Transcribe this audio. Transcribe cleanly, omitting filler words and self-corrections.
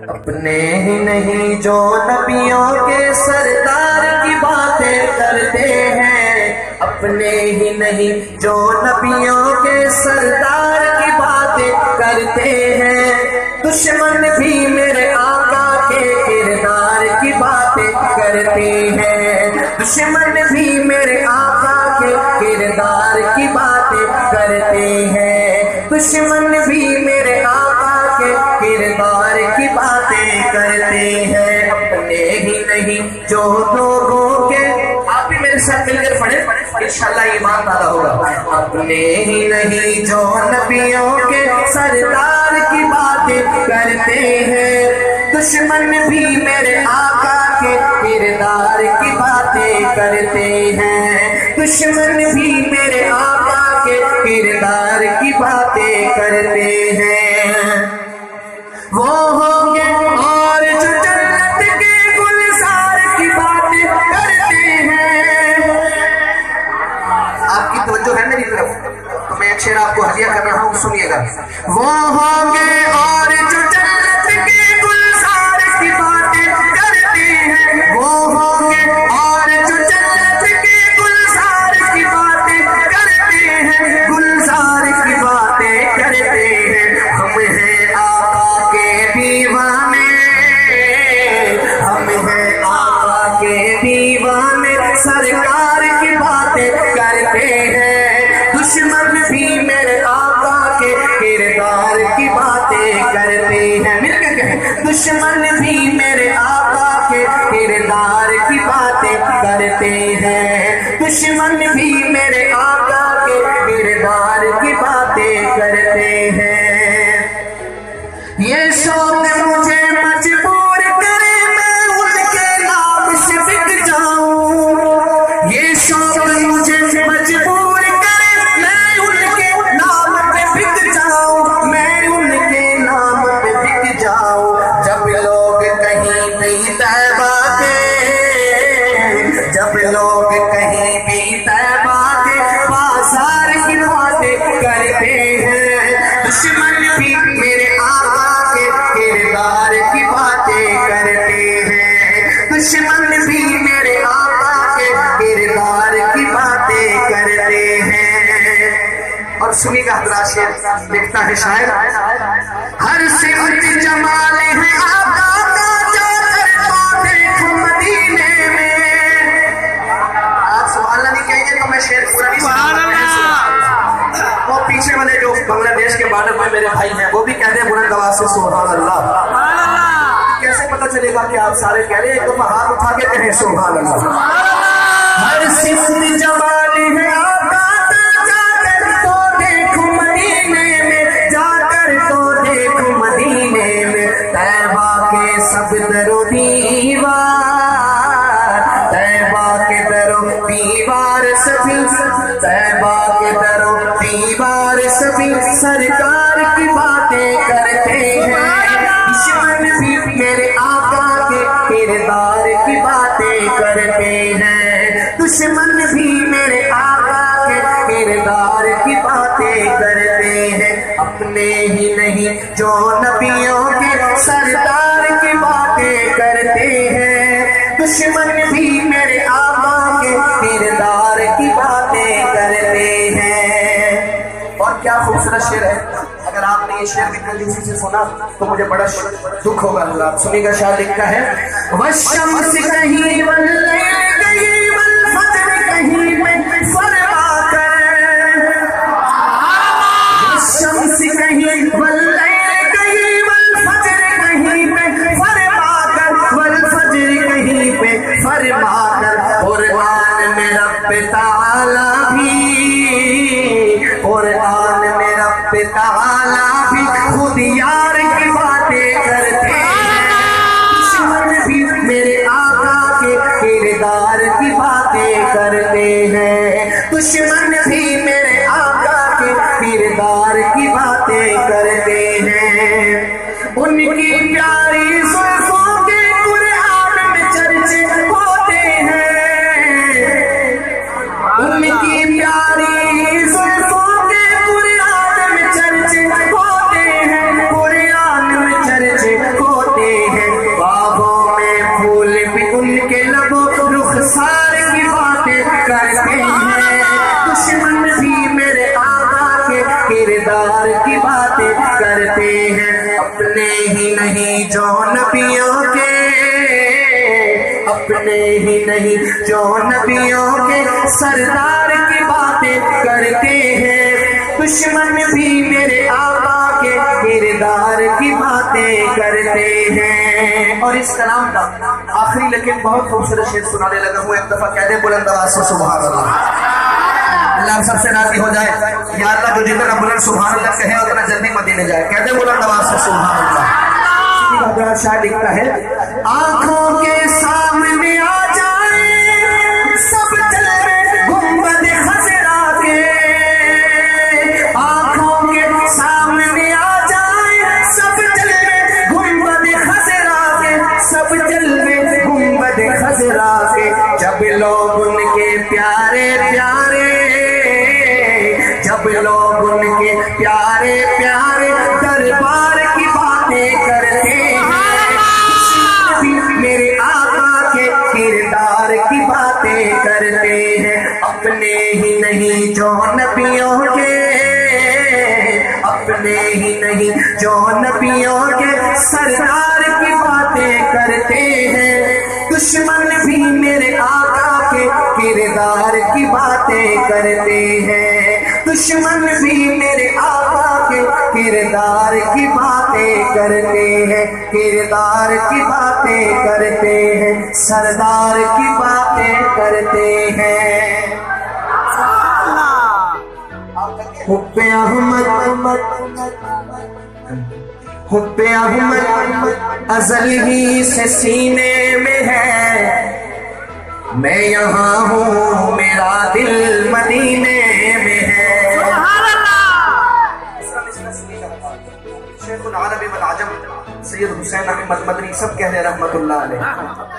اپنے ہی نہیں جو نبیوں کے سردار کی باتیں کرتے ہیں، اپنے ہی نہیں جو نبیوں کے سردار کی باتیں کرتے ہیں، دشمن بھی میرے آقا کے کردار کی باتیں کرتے ہیں، دشمن بھی میرے آقا کے کردار کی باتیں کرتے ہیں، دشمن بھی میرے آقا کے کردار کی باتیں کرتے ہیں، اپنے ہی نہیں جو لوگوں کے، آپ بھی میرے ساتھ مل کر پڑھیں انشاءاللہ ایمان پیدا ہوگا، اپنے ہی نہیں جو نبیوں کے سردار کی باتیں کرتے ہیں، دشمن بھی میرے آقا کے کردار کی باتیں کرتے ہیں، دشمن بھی میرے آقا کے کردار کی باتیں کرتے ہیں، وہ ہوں گے اور جو جنت کے گلزار کی باتیں کرتے ہیں۔ آپ کی توجہ ہے میری طرف تو میں ایک شعر آپ کو ہدیہ کر رہا ہوں، سنیے گا، وہ ہوں گے اور جو جنت کے گلزار کی باتیں کرتے ہیں، وہ ہوں گے اور جو جنت کے گلزار کی باتیں کرتے ہیں، گلزار کی باتیں کرتے ہیں، ہم ہیں آقا کے دیوانے، ہم ہیں آقا کے دیوانے، سرکار کی باتیں کرتے ہیں، دشمن بھی میرے آقا کے کردار کی باتیں کرتے ہیں، مل کے کہیں، دشمن بھی میرے آقا کے کردار کی باتیں کرتے ہیں، دشمن بھی میرے آقا کے کردار کی باتیں کرتے ہیں، یہ شوق مجھے مجبور کرے میں ان کے نام سے بک جاؤں، یہ شوق مجھے مجبور کرے میں ان کے نام پہ بک جاؤں، میں ان کے نام پہ بک جاؤں، جب لوگ کہیں بھی طیبہ کے، جب لوگ کہیں بھی طیبہ کے بازار کی باتیں کرتے ہیں، دشمن بھی میرے آقا کے کردار کی باتیں کرتے ہیں، دشمن بھی میرے آقا کے کردار کی باتیں کرتے ہیں۔ اور سنی کا حضرات شعر لکھتا ہے شاعر، ہر صفت جمال ہے آقا کا جا کر تو دیکھو مدینے میں، آپ سبحان اللہ نہیں کہیں گے تو میں شعر پورا نہیں سنوں، وہ پیچھے والے جو بنگلہ دیش کے بارڈر میں میرے بھائی ہیں وہ بھی کہتے ہیں بلند آواز سے سبحان اللہ، کیسے پتہ چلے گا کہ آپ سارے کہہ رہے ہیں، ایک دفعہ ہاتھ اٹھا کے کہیں سبحان اللہ، ہر صفت جمال ہے آقا کا جا کر تو دیکھو مدینے میں، جا کر تو دیکھو مدینے میں، طیبہ کے سب در و دیوار، طیبہ کے در و دیوار سبھی، طیبہ کے در و دیوار سبھی سرکار کی باتیں کرتے ہیں، دشمن بھی میرے آقا کے کردار کی باتیں کرتے ہیں، دشمن بھی میرے آقا کے کردار کی باتیں کرتے ہیں، اپنے ہی نہیں جو نبیوں کے سردار کی باتیں کرتے ہیں، دشمن بھی میرے آقا کے کردار کی باتیں کرتے ہیں۔ اور کیا خوبصورت شعر ہے، اگر آپ نے یہ شعر بھی کسی سے سنا تو مجھے بڑا دکھ ہوگا، اللہ سنی کا شاعر لکھتا ہے، وَالشَّمْسِ کہیں وَاللَّيْلِ کہیں وَالْفَجْرِ کہیں میں فرما کر، وَالشَّمْسِ کہیں وَاللَّيْلِ کہیں وَالْفَجْرِ کہیں میں فرما کر، وَالْفَجْرِ کہیں پہ فرما کر، قرآن میں رب تعالیٰ بھی، قرآن میں رب تعالیٰ بھی خود یار کی باتیں کرتے ہیں، دشمن بھی میرے آقا کے کردار کی باتیں کرتے ہیں، دشمن بھی میرے آقا کے کردار کی باتیں کرتے ہیں، ان کی پیاری زلفوں کے قرآن میں چرچے ہوتے ہیں، ان کی پیاری زلفوں کے قرآن کردار کی باتیں کرتے ہیں، اپنے ہی نہیں جو نبیوں کے، اپنے ہی نہیں جو نبیوں کے سردار کی باتیں کرتے ہیں، دشمن بھی میرے آقا کے کردار کی باتیں کرتے ہیں۔ اور اس کلام کا آخری لیکن بہت خوبصورت شعر سنانے لگا ہوں، ایک دفعہ کہہ دیں بلند آواز سے سبحان اللہ۔ اللہ سب سے راضی ہو جائے، یا اللہ جو جتنا بلند سبحان اللہ کہے اتنا جلدی مدینے جائے، کہہ دیں بلند آواز سے سبحان اللہ۔ شاعر لکھتا ہے، آنکھوں کے سامنے آ جائے سب جلوے گنبد خضرا کے، آنکھوں کے سامنے آ جائے سب جلوے گنبد خضرا کے، سب جلوے گنبد خضرا کے، جب لوگ ان کے پیارے پیارے، جب لوگ ان کے پیارے پیارے دربار کی باتیں کرتے ہیں، میرے آقا کے کردار کی باتیں کرتے ہیں، اپنے ہی نہیں جو نبیوں کے، اپنے ہی نہیں جو نبیوں کے سردار کی باتیں کرتے ہیں، دشمن بھی میرے آقا کے کردار کی باتیں کرتے ہیں، دشمن بھی میرے آقا کے کردار کی باتیں کرتے ہیں، کردار کی باتیں کرتے ہیں، سردار کی باتیں کرتے ہیں۔ حب احمد، حب احمد ازل ہی سے سینے میں ہے، میں یہاں ہوں میرا دل مدینے میں ہے۔ شیخ العرب والعجم سید حسین احمد مدنی سب کہہ رہے رحمت اللہ علیہ۔